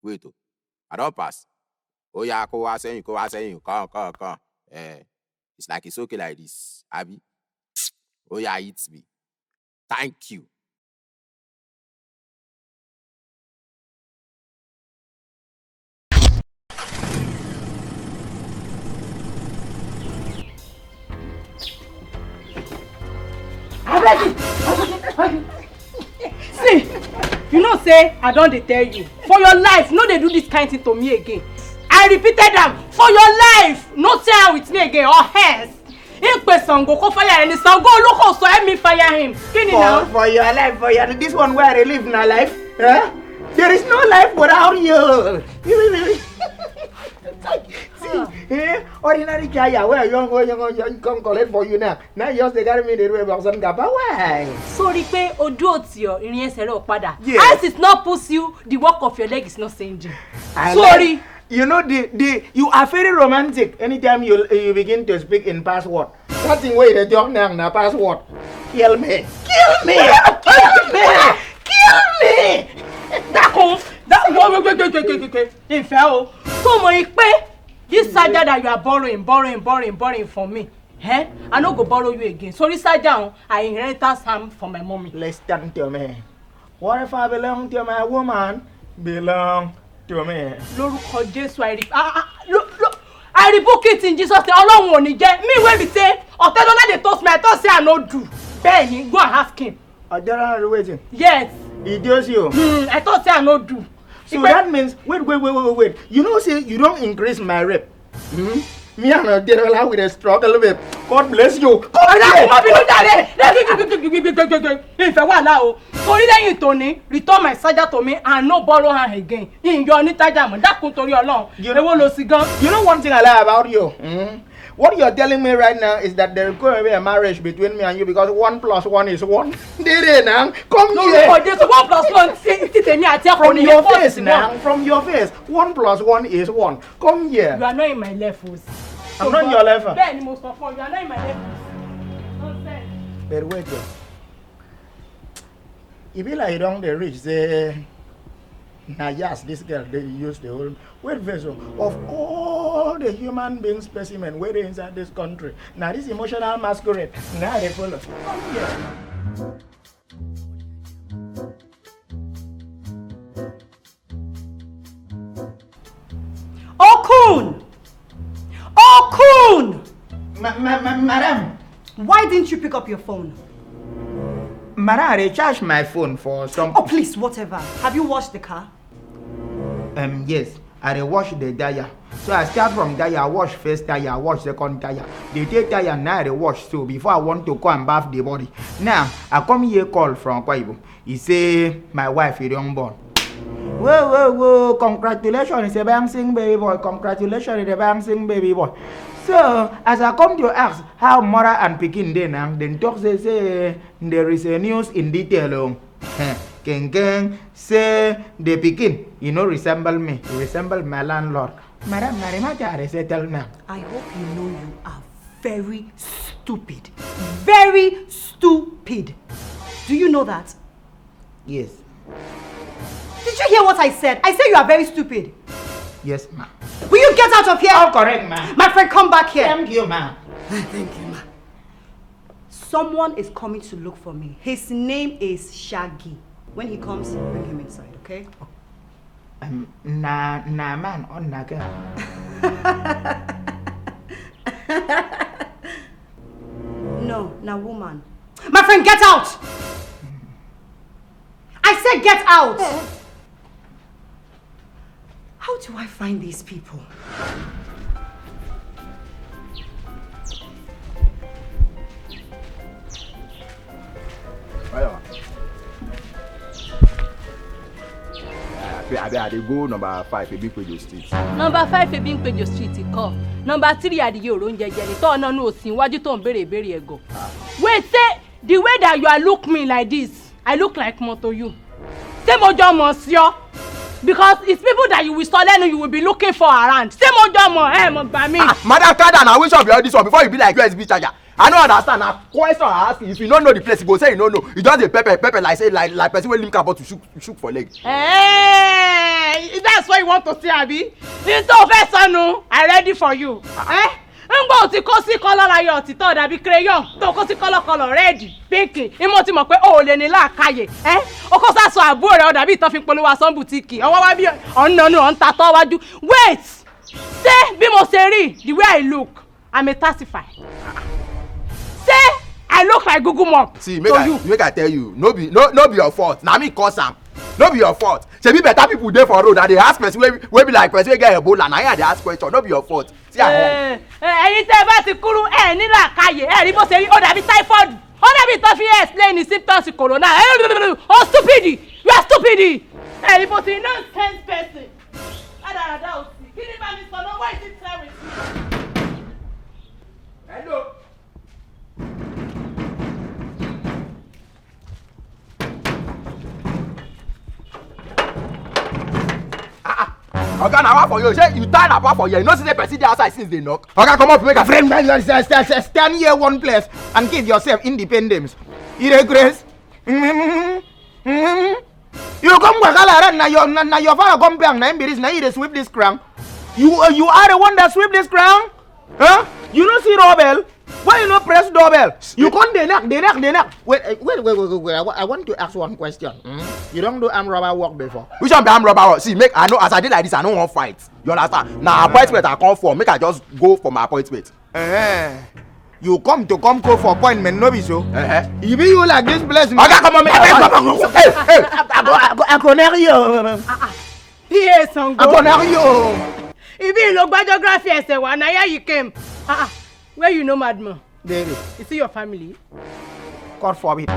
Wait, I don't pass. Oh yeah, go was saying, come. It's like it's okay like this, Abby. Oh yeah, it's me. Thank you. See, you know say I don't tell you. For your life, no they do this kind of thing to me again. I repeated them. For your life, no say am with me again or else. If person go fire any son, go look so let me fire him. For your life, this one where I live my life. Huh? There is no life without you. Ordinary chaya, where you come collect for you now. Now you just got me the way person gaba. Why? Sorry, pay oduotio in yesero pada. As it not push you, the work of your leg is not changing. Sorry. You know you are very romantic anytime you begin to speak in password. Nothing way the talk now password. Kill me. That wait. In fair, so my pay. This Saja that you are borrowing from me. Eh? I no go borrow you again. So this Saja, I inherited some from my mommy. Listen to me. What if I belong to my woman? Belong to me. Lórúkọ Jésù, I rebuke it in Jesus' name. Ọlọ́run ò ní jẹ́. Me when we say, Ọ̀tẹ́dọ́lá dey toast me, I thought say I no do. Bẹ́ẹ̀ni, go and ask him. Ọ̀tẹ́dọ́lá waiting. Yes. He does you. I thought say I no do. So that means, wait. You know, say you don't increase my rep. Me and Ọ̀tẹ́dọ́lá with a struggle with. God bless you. If I want now, so then Tony return my charger to me and no borrow her again. In your need charger, that could tell you along. You know one thing I like about you. What you're telling me right now is that there's going to be a marriage between me and you because 1 + 1 is 1. Did it now? Come here. No, just 1 + 1. From your face now. From your face. 1 + 1 is 1. Come here. You are not in my levels. I'm not in your level. Ben, most of all, you are not in my levels. Nonsense. But wait. If you like down the rich, say, now yes, this girl, they use the whole weight vessel of all the human being specimen waiting inside this country. Now this emotional masquerade, now they follow. Come here. Okon! Madam. Why didn't you pick up your phone? Madam, I recharged my phone for some... Oh, please, whatever. Have you washed the car? Yes. I wash the tire. So I start from tire, I wash first tire, I wash second tire. The third tire now I wash so before I want to go and bath the body. Now I come here call from Kwaibo. He say my wife is young born. Whoa, congratulations, a bouncing baby boy. Congratulations, a bouncing baby boy. So as I come to ask how mother and Pekin then talk say there is a news in detail. King say the Pekin, resemble me, resemble my landlord. Madam, settle now. I hope you know you are very stupid. Very stupid. Do you know that? Yes. Did you hear what I said? I said you are very stupid. Yes, ma'am. Will you get out of here? Oh, correct, ma'am. My friend, come back here. Thank you, ma'am. Thank you, ma'am. Someone is coming to look for me. His name is Shaggy. When he comes, bring him inside, okay? Nah, man, on na girl. No, na woman. My friend, get out! I said get out! How do I find these people? I go number 5 Ebimpejo Street. Number 5 Ebimpejo Street call. Number 3 Adiye Oronje Jere. To no no sin waju to béèrè ego. Wait, say the way that you are look me like this, I look like moto you. Say mojo mo si o. Because it's people that you will start learning you will be looking for around. Say mojo mo mo gba mi. Madam, calm down. I wish of you all this one before you be like USB charger. I don't understand. Now, question I ask you, if you don't know the place, you go say you don't know. You just a pepper like say like person will link up to shoot for leg. Hey, that's what you want to see, Abi. It's officer, no. I'm ready for you. Eh? I'm going to go see color like your tito that be crayon. To go see color red, pink. Imo ti mo pe o le ni la kaye. Eh? O ko sa so Agbero o da bi to fi polowo asan boutique. O wa bi on no on ta to waju. Wait. Say bí mo ṣe rí, the way I look, I'm a taxify. Say I look like Google Map. See, make I tell you, no be your fault. Na me cause am. No be your fault. Say be better people dey for road and they ask person wey be like person wey get Ebola. Na here they ask question. No be your fault. See I ẹ̀yin tẹ́ bá ti kúrú ẹ ní làákàyè ẹ rí bó ṣe rí ó dàbí typhoid. Ó dàbí tó fi explain the symptoms of corona. Oh stupid. You are stupid. Ẹ rí bó ṣe nonsense person. Adàdà ò sí. Kí ni bá mi sọ náà? Why is it time with me? hello. Oga, na what for you? Say you tie na what for you? You know see the person dey outside since they knock. Oga, come up make a friend. Stand here one place and give yourself independence. You dey grace? You come back around na your father come back na him be this na he dey sweep this ground. You are the one that sweep this ground? Huh? You don't see doorbell? Why you not press doorbell? You can't they knock. Wait. I want to ask one question. You don't do arm robber work before? Which one be arm robber work? See, make I know as I did like this, I don't want fight. You understand? Now appointment I come for, make I just go for my appointment. You come go for appointment, no be so? You be you like this place. Okay, come on, I go near you. Yes, Songo. I go near you. If you look by geography, I say, well, now here you came. Where you know, madman? David. Is it your family? God forbid.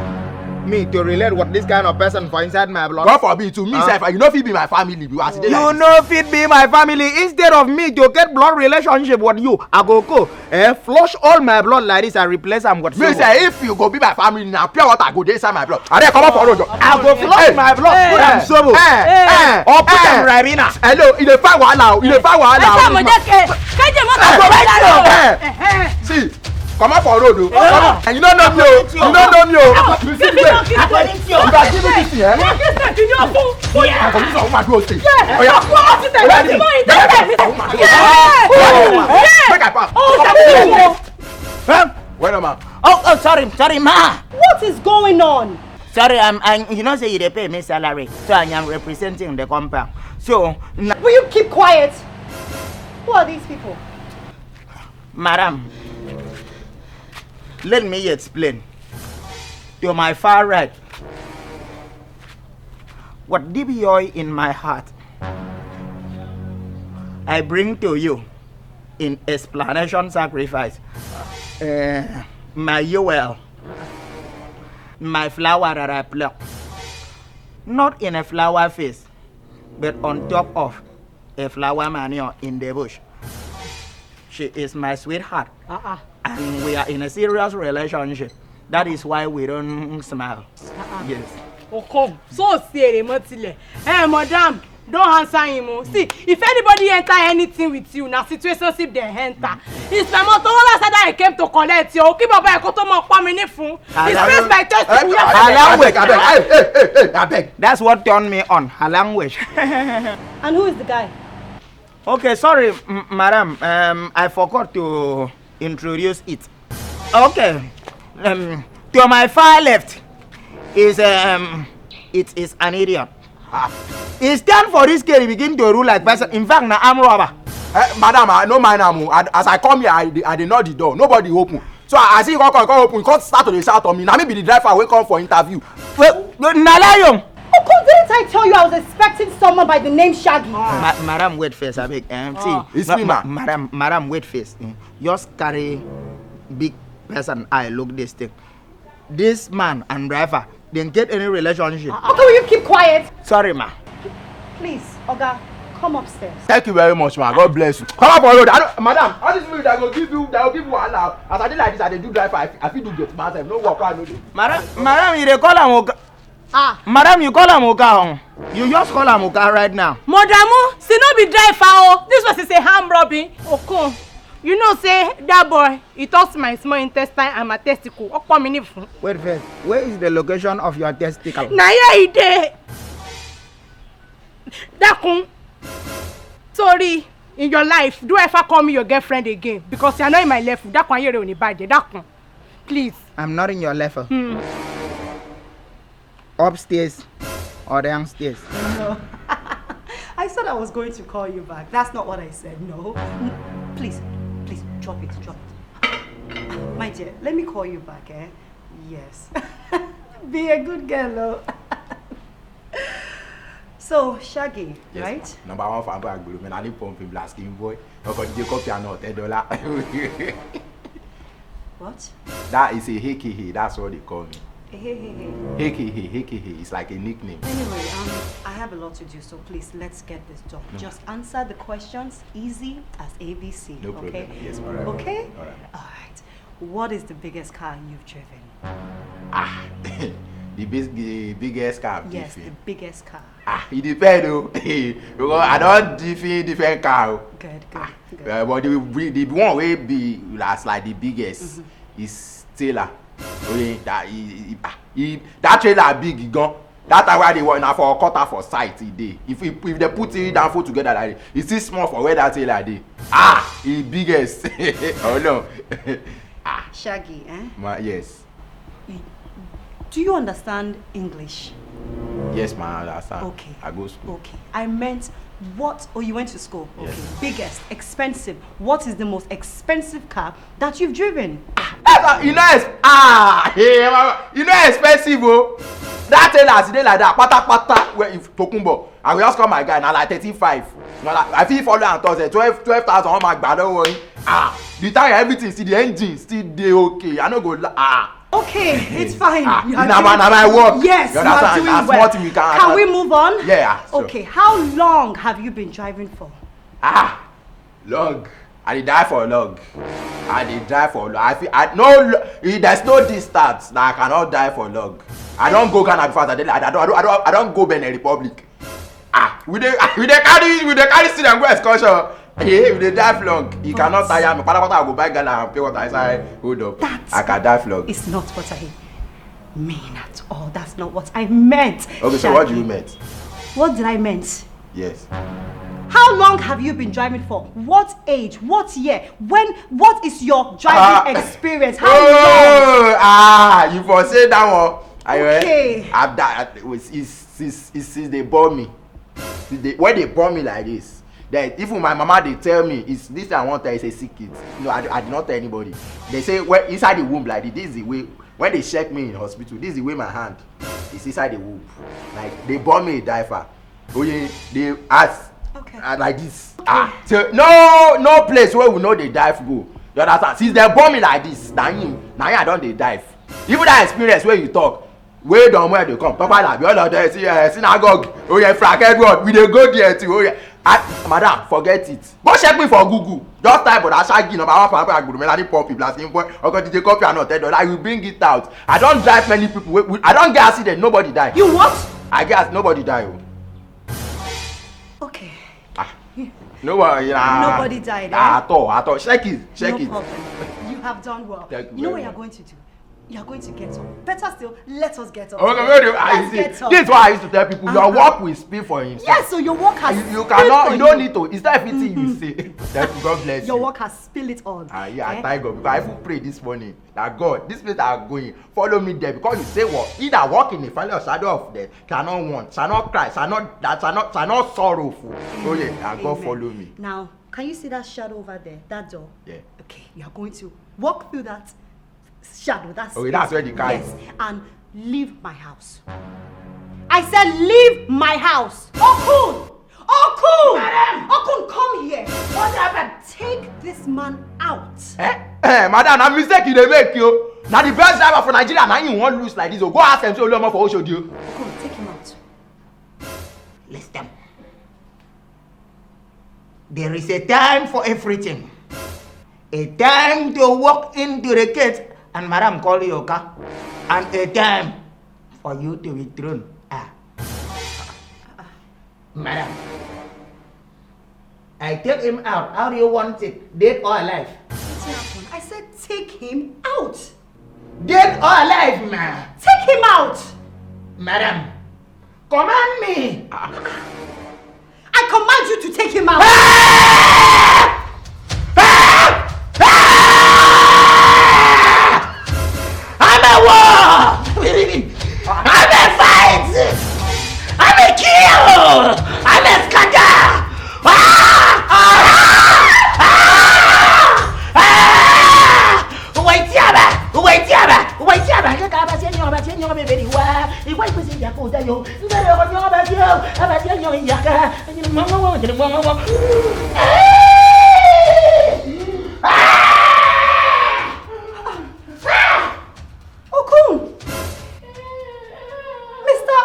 Me to relate what this kind of person for inside my blood. God forbid to me, sef, you know fit be my family. You know fit be my family. Instead of me to get blood relationship with you, I go flush all my blood like this and replace them with me say if you go be my family now, pure water go dey inside my blood. I come up for road. I go flush my blood, put them sobo. Or put them Rabina. Hello, il est pas wahala. See. Come up for road, and you don't know me, You don't know me, You see me. You can give me this here. Oh, sorry, ma. What is going on? Sorry, you know say you pay me salary, so I am representing the compound. So, will you keep quiet? Who are these people? Madam. Let me explain. To my far right, what deep joy in my heart, I bring to you in explanation sacrifice. My jewel, my flower that I pluck, not in a flower face, but on top of a flower manure in the bush. She is my sweetheart. And we are in a serious relationship. That is why we don't smile. Yes. Okon, so serious. Hey, madam, don't answer him. See, if anybody enter anything with you, na situationship they enter. It's my Motorola said that I came to collect you. Keep up by Kotomo Pamini phone. It's face by test. I beg. That's what turned me on. Her language. And who is the guy? Okay, sorry, madam. I forgot to introduce it. Okay. To my far left is it is an idiot. He stand for this case, begin to rule like person. In fact, na arm robber. Madam, I no mind am. As I come here, I dey knock the door. Nobody open. So I see you come open. You come start to dey shout on me. Na me be the driver wey come for interview. Nalayo. Didn't I tell you I was expecting someone by the name Shaggy? Madam, wait first, I beg. See, it's me, man. Madam, wait first. Just carry big person. I look this thing. This man and driver didn't get any relationship. Okay, will you keep quiet? Sorry, ma. Please, Oga, come upstairs. Thank you very much, man. God bless you. Come up on road. Madam, all this people that will give you allow. As I did like this, I do driver. I feel do get myself. No work, I no do. Madam, you dey call am Oga. Madam, you call am Oga. You just call am Oga right now. Madamu, see no be driver. This was a ham robbing. Okon, You know, say that boy, he touched my small intestine and my testicle. Wait first, where is the location of your testicle? Now yeah, he did. Dakun, sorry, in your life, do ever call me your girlfriend again? Because you're not in my level. Dakun, you're on the budget. Dakun, please. I'm not in your level. Upstairs or downstairs? No. I said I was going to call you back. That's not what I said. No. Please, drop it. My dear, let me call you back, eh? Yes. Be a good girl, oh. So, Shaggy, Yes, right? Number one for Agbero, man. I need pumping blasting boy. Okon Lagos copy and not $10. What? That is a hickey. That's what they call me. Hey. Hickey. It's like a nickname. Anyway, I have a lot to do, so please, let's get this done. No. Just answer the questions easy as ABC, No problem. okay? Yes, all right. Okay? All right. All right. What is the biggest car you've driven? The biggest car. Yes, the biggest car. It depends though. Because I don't different car. Good. But the one way be that's like the biggest is Taylor. That trailer big, he gone. That time where they were now for a quarter for sight day. If they put it down for together like it, it's still small for where that trailer day. The biggest. Oh no. Shaggy, eh? Yes. Do you understand English? Yes, man, I understand. Okay. I go school. Okay. I meant what? Oh, you went to school. Yes. Okay. Biggest, expensive. What is the most expensive car that you've driven? You know expensive, oh. That tailor today like that, pata where if Tokumbo, I will just call my guy now like 35. I feel follow and toss 12,000 on my bad, don't worry. The tire, everything, still the engine, still they okay. I no go Okay, it's fine. Now my work. Yes, you are doing well. Can we move on? Yeah. Sure. Okay, how long have you been driving for? Long. I did die for long. I feel there's no distance that I cannot die for long. I don't go Ghana before I don't go Benin Republic. We dey carry student and go excursion. Yeah, we dey die long. You cannot tire me. I go buy Ghana and pay what I say. Hold up. I can die long. It's not what I mean at all. That's not what I meant. Okay, so what do you meant? What did I meant? Yes. How long have you been driving for? What age? What year? When? What is your driving experience? How long? You for say that one. Okay. I've that since they born me. When they born me like this, that even my mama they tell me it's this I want to is a secret. No, I did not tell anybody. They say well inside the womb like this is the way when they check me in hospital. This is the way my hand is inside the womb. Like they born me a diaper. Oh yeah, they ask. Okay. Like this. So no place where we know they dive go. You understand? Since they born me like this, now I don't they dive. Even that experience where you talk, where down where they come, Papa like all of them synagogue. Oh yeah, Frank Edward, we they go there too. Oh yeah, madam, forget it. But check me for Google. Just type but that Shaggy number one for Agbero. Man, I need pop people asking boy. Okon DJ copy and not $10. I will bring it out. I don't drive many people. I don't get accident. Nobody die. You what? I guess nobody die. Okay. Nobody died. At all. Check it. No problem. You have done well. You know what you're going to do? You're going to get up. Better still, let us get up. This is what I used to tell people. Your work will speak for himself. Yes, so your work has you cannot. You don't need to. It's not everything you say. That God bless you. Your work has spilled it on. I thank God. Because I even pray this morning that God, this place that I'm going, follow me there. Because you say what? He that walk in the valley of shadow of death cannot want, shall not cry, shall not sorrowful. Oh yeah, and God follow me. Now, can you see that shadow over there? That door? Yeah. Okay, you are going to walk through that shadow. That's where the car is. Yes, and leave my house. I said leave my house. Okon! Okon, come here. What happened? Take this man out. Madam, na mistake you dey make you. Now the best driver for Nigeria, now you won't lose like this. So go ask them, say Oluomo for Oshodi. Okon, take him out. Listen. There is a time for everything. A time to walk into the gate and Madam call you Oka. And a time for you to withdraw. Madam. I take him out. How do you want it? Dead or alive? I said take him out. Dead or alive, man? Take him out. Madam, command me. I command you to take him out. I'm a war. I'm a fight. I'm a kill. I'm a scatter. Okon! Mr.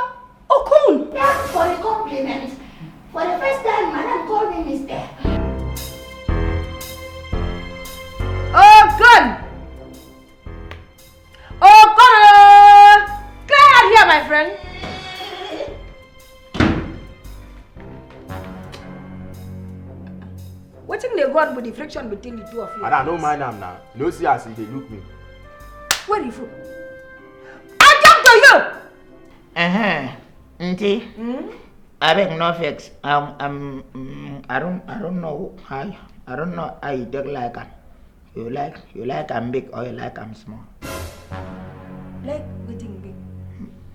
Okon! Thanks for the compliment. For the first time, madam called me mister. Okon! Okon! Clear out here, my friend. What thing they got with the friction between the two of you? I don't mind them now. No see as they look me. Where the food? I talk to you! Auntie, I beg no fix. I don't know how. I don't know how you take like am. You like I'm big or you like I'm small. Like waiting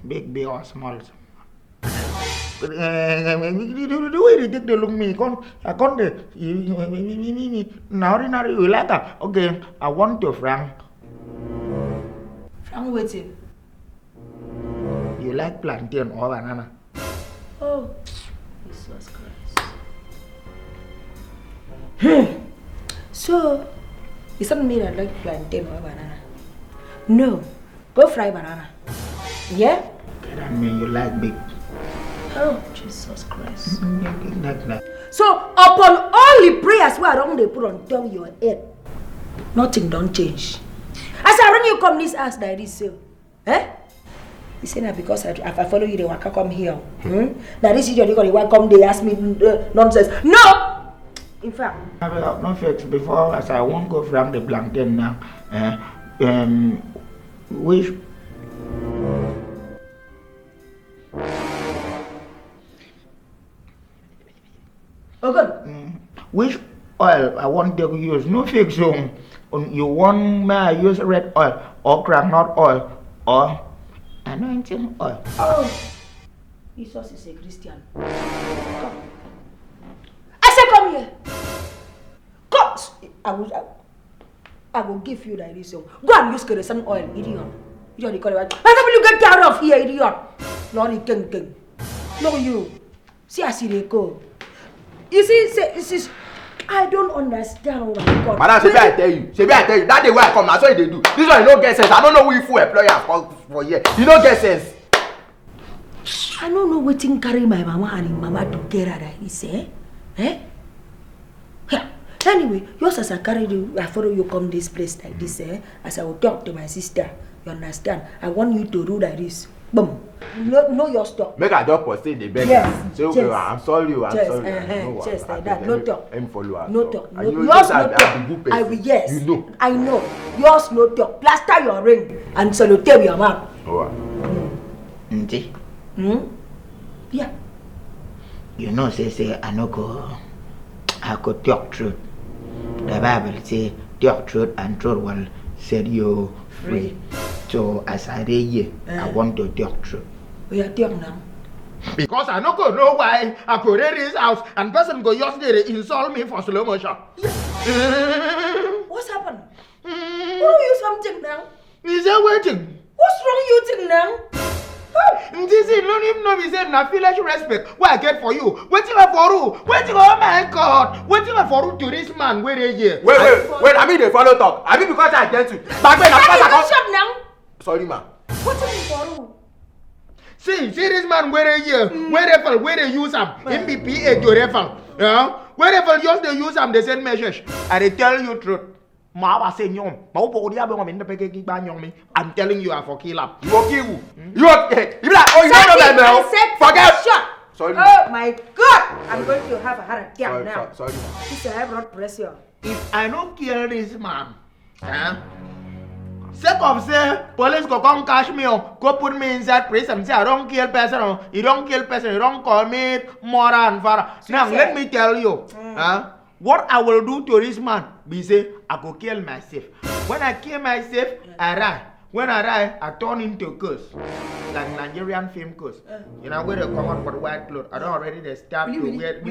big. Big or small. The way they take the look me, I can't now you like am. Okay, I want to Frank. I'm waiting. You like plantain or banana? Oh, Jesus Christ. So, it's not me that like plantain or banana. No, go fry banana. Yeah? Okay, that means you like big. Oh, Jesus Christ. Like. So, upon all the prayers where I don't they put on top of your head, nothing don't change. As I run you come this house like this, so, eh? You say that because if I follow you, they want to come here. Now this is your come, they ask me nonsense. No! In fact, I have no fix before as I won't go from the blanket now. Which which oil I want to use? No fix on. You want me to use red oil or groundnut oil or anointing oil? oh, Jesus is a Christian. Come. I say come here. Come. I will give you that reason. Go and use kerosene oil, idiot. You don't call it. Why don't you get out of here, idiot? Not the king. No you. See I see they go. You see, this is. I don't understand. Oh my God. Madam, Shebi I tell you. That day where I come, that's what they do. This one, you don't get sense. I don't know who you fool employer for here. You don't get sense. I don't know what thing carry my mama and his mama together that he say. Eh? Yeah. Anyway, yours as I carry you, I follow you come this place like this, eh? As I will talk to my sister. You understand? I want you to do like this. Boom. No your stop. Make a job for say the beg. Yes. Say okay, Yes. I'm sorry. Yes. Just like that. No talk. I'm follow her. No talk. And you Yours know no that talk. I'm a good person. I will yes. You know. I know. Yours no talk. Plaster your ring and sellotape your mouth. Oh. Auntie, Yeah. you know say I could talk truth. The Bible say talk truth and truth will set you free. So as I read here, I want to talk truth. We are talking now. Because I don't know why I could read this house and person go yesterday insult me for slow motion. What's happened? Who you something now? He said waiting. What's wrong you think now? This is not even know he said na village respect. What I get for you? Waiting for who? Waiting, oh my God! Waiting for who to this man where they here? Wait, I mean they follow talk. I mean because I get you. Back when I Don't shut now. Sorry, ma. What's it for who? See this man where they here? Where they use him? MBPA to refer. Yeah? Wherever just they use him, they send message. And they tell you truth. I'm telling you, I for kill up. You okay? You okay? You be like, oh, you don't know that, man. Forget. Sorry. Oh my God! I'm going to have a heart attack now. Sorry. This is high blood pressure. If I don't kill this man, sake of say police go come catch me up, go put me inside prison. Say I don't kill person, you don't kill person, you don't commit murder and father. Now let me tell you, what I will do to this man, be say I go kill myself. When I kill myself, I die. When I die, I turn into curse. Like Nigerian film curse. You know where they come out for the white clothes. I don't already they start to wear.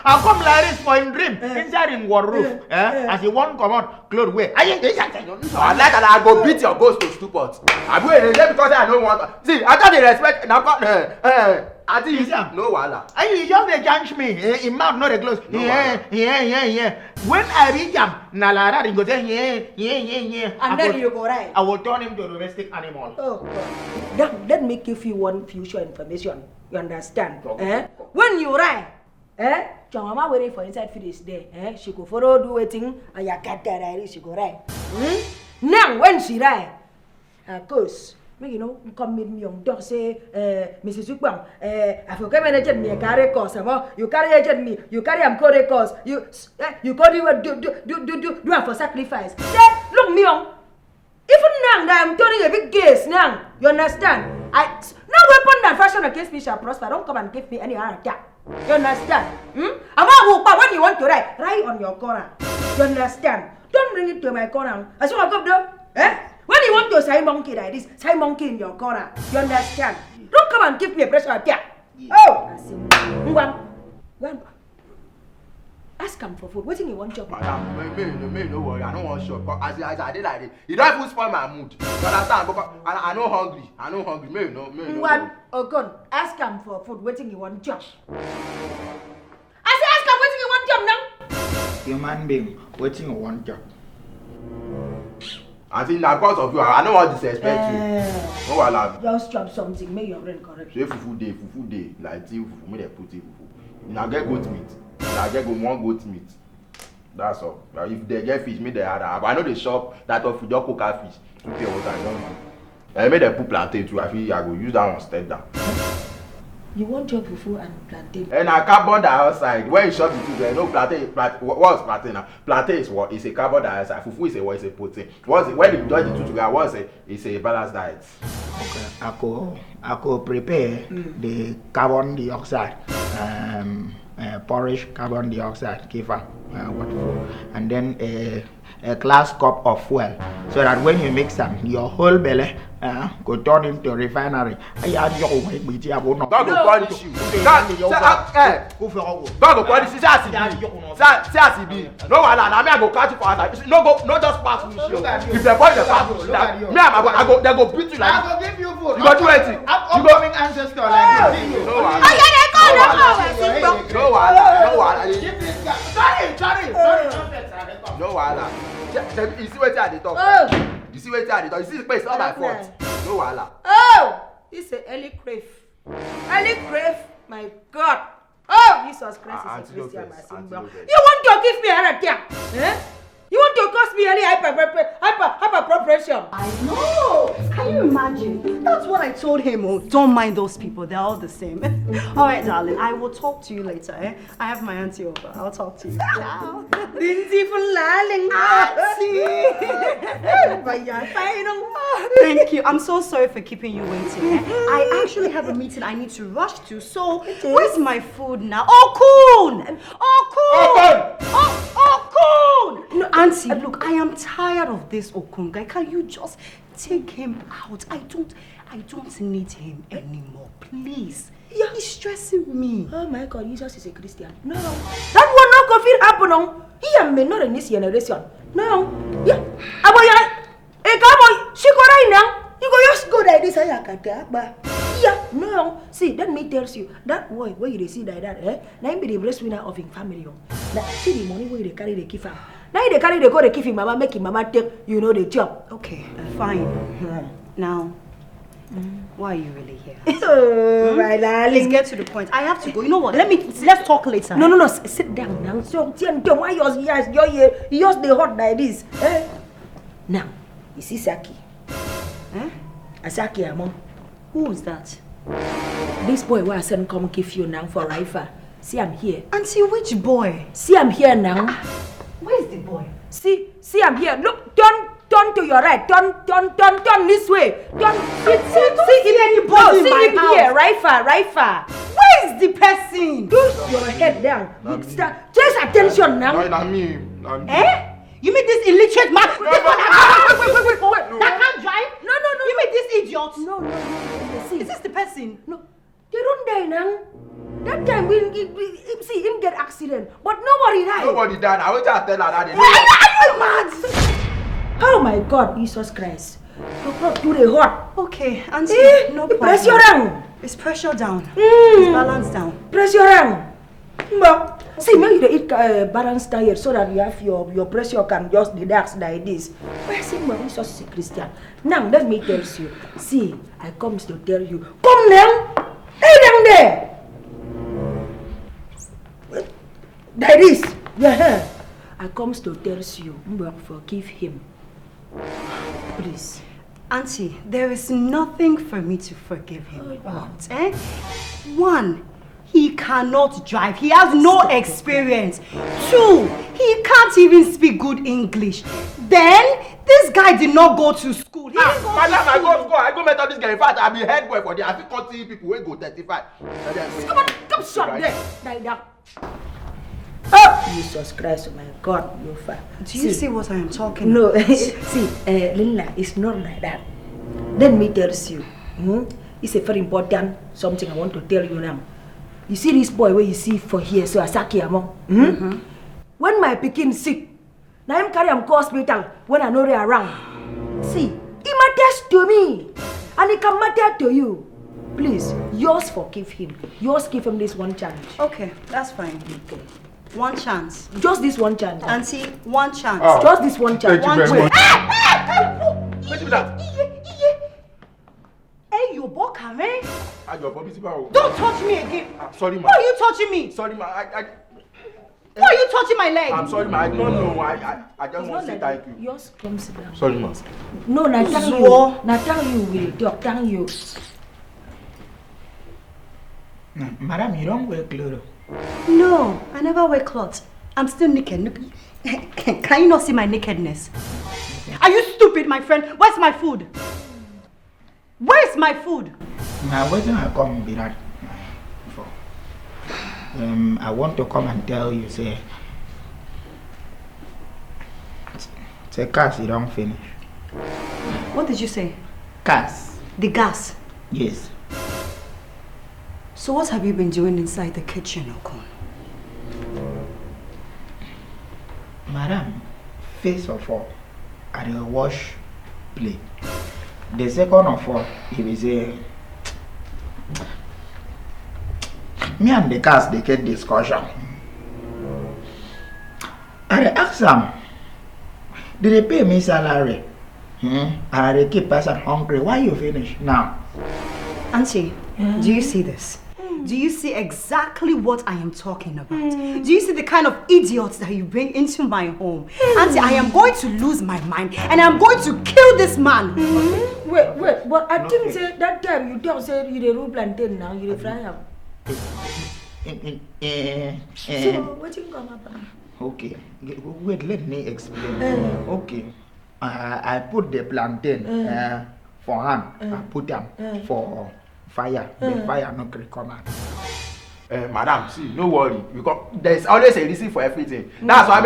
I come like this for in dream. Inside in war roof. As you won't come out, clothes wear. I like that I go beat your ghost to stupid. I go in there because I don't want. See, I got the respect. Now got I think no wala. And you just they judge me. In mouth not the close. Yeah. When I reach him, Nalara he go say yeah. And then you go right. I will turn him to a domestic animal. Oh, let me give you one future information. You understand? Okay. When you right, your mama waiting for inside finish there. She go follow do waiting and you get there. She go right. Now when she right, of course. You know, come meet me on dog say, Mrs. Ukbang, I forget managed me a carry course, you carry agent me, you carry am code course, you call you do for sacrifice. Say, look me on. Even now that I'm turning a big case now, you understand? No weapon that fashion against me shall prosper. Don't come and give me any heart attack. You understand? I want to when you want to write on your corner. You understand? Don't bring it to my corner. I saw a go when you want to say monkey like this, say monkey in your corner. You understand? Don't come and give me a pressure attack. Oh! Ask him for food. What do you want job? Madam, me no worry. I don't want shop. As I did like this, you don't even spoil my mood. You understand? Because I no hungry. Me no. Okon, ask him for food. What do you want job? I say ask him what do you want job now? Human being, what do you want job? I think that because of you, I don't want to disrespect you. No wala. Just drop something, make your brain correct. Say fufu day, like tea fufu, me dey put tea fufu. Now get goat meat. Now get one goat meat. That's all. If they get fish, me they add. I know the shop that of just cook fish. To pay what I don't know. I made them put plantain too. I feel I go use that one instead down. You want your fufu and plantain? And I carbon dioxide. When you shop the two, there no plantain. What's plantain now? Plantain is what? It's a carbon dioxide. Fufu is a what? It's a protein. When you join the two together, what's it? It's a balanced diet. Okay. I could prepare the carbon dioxide. Porridge carbon dioxide, give her and then a glass cup of fuel, so that when you mix them, your whole belly go turn into a refinery. God go punish you. God go punish you. Say as it be. No one, I go catch you for outside. No just pass me. If the boy the pass me, me I go they go beat you like. I go give you food. You go do it. Upcoming ancestor like this. No one. Sorry. No wahala. You see what I dey talk? You see what I dey talk? You see the place, not my fault. No wahala. Oh! It's a early crave. My God. Oh, Jesus Christ is a Christian. You want to give me a heart attack? You want to cause me any hyperpreparation? I know. Can you imagine? That's what I told him. Oh, don't mind those people. They're all the same. All right, darling. I will talk to you later. I have my auntie over. I'll talk to you. Ciao. Lindsay for laling. Thank you. I'm so sorry for keeping you waiting. I actually have a meeting I need to rush to. So, where's my food now? Okon! No, Auntie, look, I am tired of this Okon guy. Can you just take him out? I don't need him anymore. Please. Yeah, he's stressing me. Oh my God, Jesus is a Christian. No. That will not go feel happen. He may not in this generation. No. Yeah. She go right now. You go just go like this. Yeah, no. See, let me tell you, that boy where you see like that, now he be the breastwinner of his family. Now, see the money where they carry the give him. Now they carry the go they give him mama, make him mama take, the job. Okay, fine. Now, why are you really here? Oh, my darling. Let's get to the point. I have to go. You know what? Let's talk later. No. Sit down now. So, why you're here? You just the hot like this. Now, you see Saki. Asaki, Mom. Who is that? This boy who I send come give you now for rifle. See, I'm here. Auntie, which boy? See, I'm here now. Where's the boy? See, I'm here. Look, turn to your right. Turn this way. See him here. Rifle. Where is the person? Push your head down. Just attention now. No, not me. Eh? You mean this illiterate man? Wait. That can't drive? No. You mean this idiot? No. See, Is this the person? no. They don't die now. That time we see him get accident, but nobody died. Nobody died. I want to tell her that they Are you mad? Oh my God, Jesus Christ! Do the hot. Okay, Auntie, no problem. Press your arm. It's pressure down. It's balance down. Press your arm. See, maybe you eat balance diet so that you have your pressure can just relax like this. Why say my Jesus is a Christian? Now let me tell you. See, I come to tell you. Come now. Hey down there. Like this. Yeah. I come to tell you. Forgive him. Please. Auntie, there is nothing for me to forgive him about. One, he cannot drive. He has no experience. Two, he can't even speak good English. Then, this guy did not go to school. He didn't go Madam, to school. I go meet up this guy. In fact, I'll be head boy for the I can't see people who go 35. Come shut there. Like that. Oh, Jesus Christ, oh my God, you fat. Do you see what I am talking No, about? see, Lila, it's not like that. Let me tell you. It's a very important something I want to tell you now. You see this boy where you see for here, so Asaki among. When my pikin sick, now him carry him to hospital when I know they around. See, it matters to me, and it can matter to you. Please, yours forgive him. Yours give him this one chance. Okay, that's fine. Okay. One chance. Just this one chance. Auntie, one chance. Oh. Just this one chance. Thank you very much. Wait a minute. Hey, you book, man. Don't touch me again. Sorry, ma. Why are you touching me? Sorry, ma. Why are you touching my leg? I'm sorry, ma. I don't know. I just want to say thank you. Yours comes down. Sorry, ma. No, not thank Zwo. you. Not thank you will talk. Thank you. Madam, you don't wear clothes. No, I never wear clothes. I'm still naked. Can you not see my nakedness? Are you stupid, my friend? Where's my food? Where's my food? Now, where do I come be that for? I want to come and tell you, say gas, you don't finish. What did you say? Gas. The gas. Yes. So what have you been doing inside the kitchen, Okon? Madam, first of all, I will wash plate. The second of all, he will say, me and the gas, they get discussion. I ask them, did they pay me salary? And I keep person hungry. Why you finish now? Auntie, do you see this? Do you see exactly what I am talking about? Do you see the kind of idiots that you bring into my home? Auntie, I am going to lose my mind and I'm going to kill this man. Wait, but I think say that time you don't say you the rule plantain now, you the fry up. So what you come up? Okay, wait, let me explain. Okay, I put the plantain for hand. I put them for fire. The fire not going to come out. Madam, see, no worry. Because there's always a reason for everything. That's why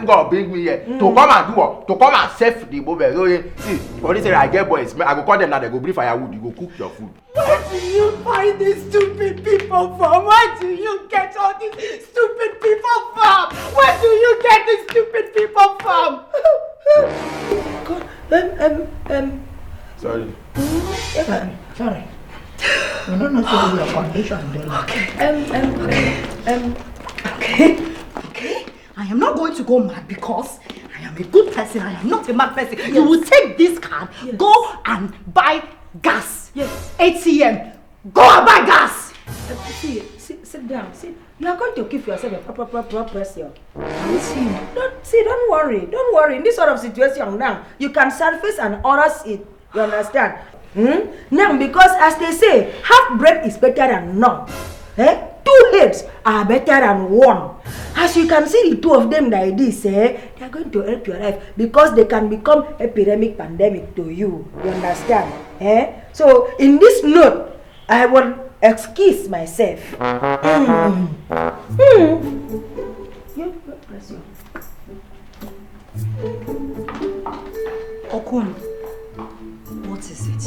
God bring me here to come and do what? To come and save the mobile. So, see, for this area, I get boys. I go call them now. They go bring firewood. You go cook your food. Where do you find these stupid people from? Where do you get all these stupid people from? Where do you get these stupid people from? Sorry. Sorry. You don't know your condition. Okay. I am not going to go mad because I am a good person. I am not a mad person. Yes. You will take this card, go and buy gas. Yes. ATM. Go and buy gas. Sit down. See, you are going to give yourself a proper pressure. Don't worry. In this sort of situation now, you can surface and honor it. You understand? Now, because as they say, half bread is better than none. 2 heads are better than one. As you can see the 2 of them like this, they are going to help your life because they can become epidemic pandemic to you. You understand? So in this note, I will excuse myself. Yeah, bless you. Okon, what is it?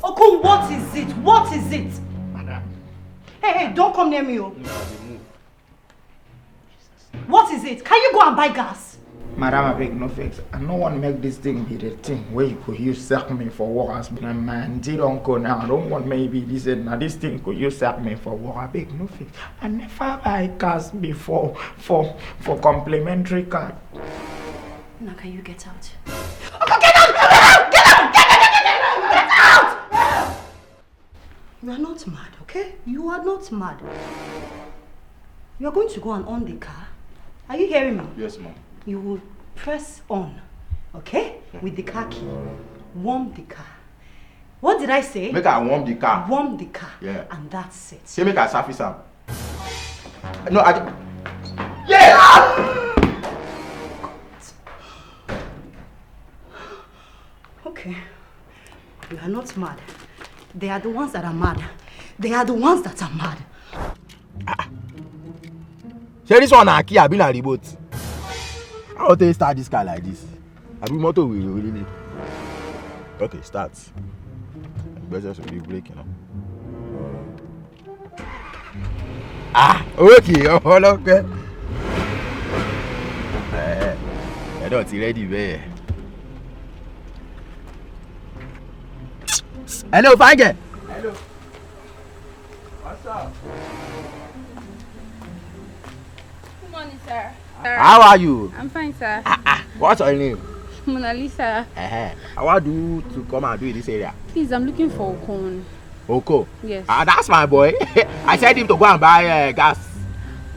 Okon, what is it? What is it? Madam. Hey, don't come near me. What is it? Can you go and buy gas? Madam, I beg no fix. I no want to make this thing be the thing where you could use sack me for work as my man. Don't go now. I don't want maybe this and now this thing could use sack me for work. I beg no fix. I never buy gas before for complimentary card. Now can you get out? Get out! You are not mad, okay? You are not mad. You are going to go and on the car. Are you hearing me? Yes, ma'am. You will press on, okay? With the car key. Warm the car. What did I say? Make I warm the car. Warm the car. Yeah. And that's it. Say make I surface am. No, I. Yeah! Okay. You are not mad. They are the ones that are mad. They are the ones that are mad. Say this one na key, I been a remote. How do you start this car like this? I be motor will really. Okay, start. Better should be breaking up. Okay, okay. I don't see ready there. Hello, fine girl. Hello. What's up? Good morning, sir. How are you? I'm fine, sir. What's your name? Monalisa. I want you to come and do in this area. Please, I'm looking for Okon. Oko? Yes. That's my boy. I said him to go and buy gas.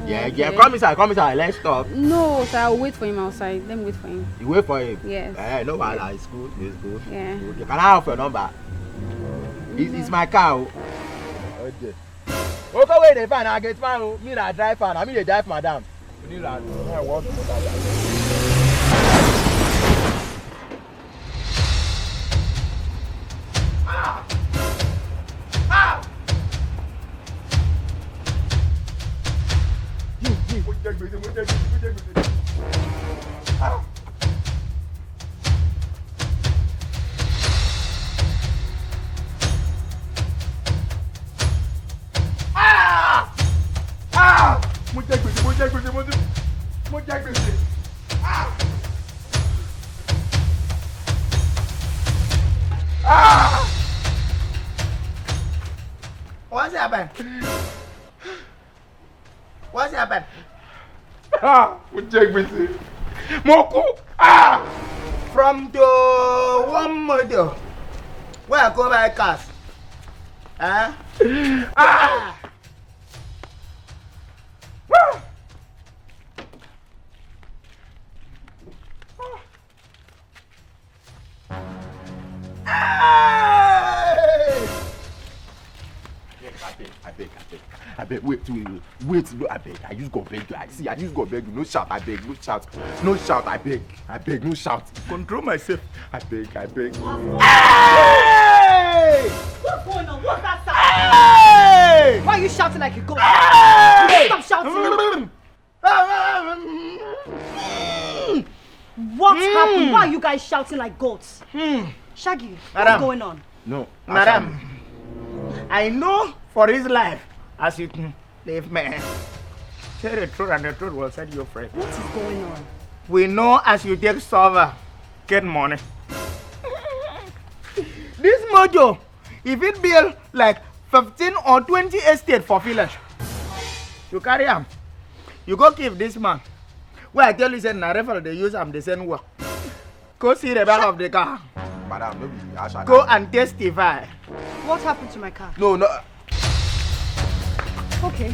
Yeah, Okay. yeah. Come inside. Let's talk. No, sir, I'll wait for him outside. Let me wait for him. You wait for him? Yes. No wahala. It's good. It's good. Yeah. Okay. Can I have your number? It's my car. Okay. Okay, wait the fan. I get man. Me na drive fan. I mean the drive madam. You need that. I want to What's happened? What's happened? Moku! From the one model where I go buy cars. I beg, wait, no, I beg, I just go beg you, I just go beg you, no shout, I beg, no shout, I beg, no shout, control myself, I beg. Hey! What's going on? What's that sound? Hey! Why are you shouting like a goat? Hey! Stop shouting! What's happened? Why are you guys shouting like goats? Shaggy, what's going on? No, Madam, I know for his life as you can live, man. Say the truth and the truth will set you free. What is going on? We know as you take server, get money. This mojo, if it build like 15 or 20 estate for village, you carry him. You go give this man. Where I tell you, say, na referral they use him the same work. Go see the back of the car. Madam, no be Asha. Go and testify. What happened to my car? No. Okay.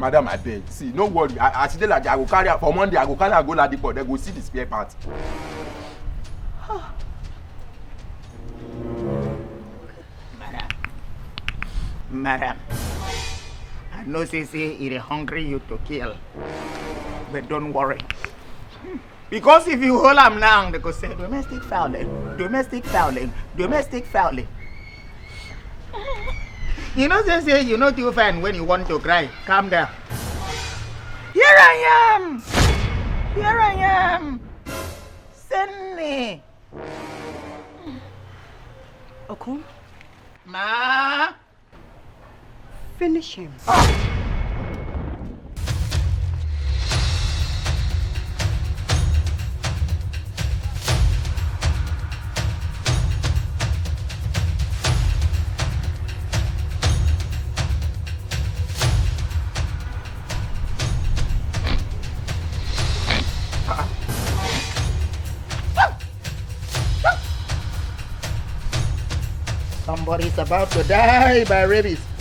madam I beg see no worry as e dey like I go carry am for Monday I go carry am go Ladipo dem go see the spare part. Madam, I know say it hungry you to kill, but don't worry. Because if you hold him now, they go say domestic fouling, domestic fouling, domestic fouling. You know they say you know too fine when you want to cry. Calm down. Here I am. Here I am. Send me. Okon, Ma. finish him. Somebody's about to die by rabies.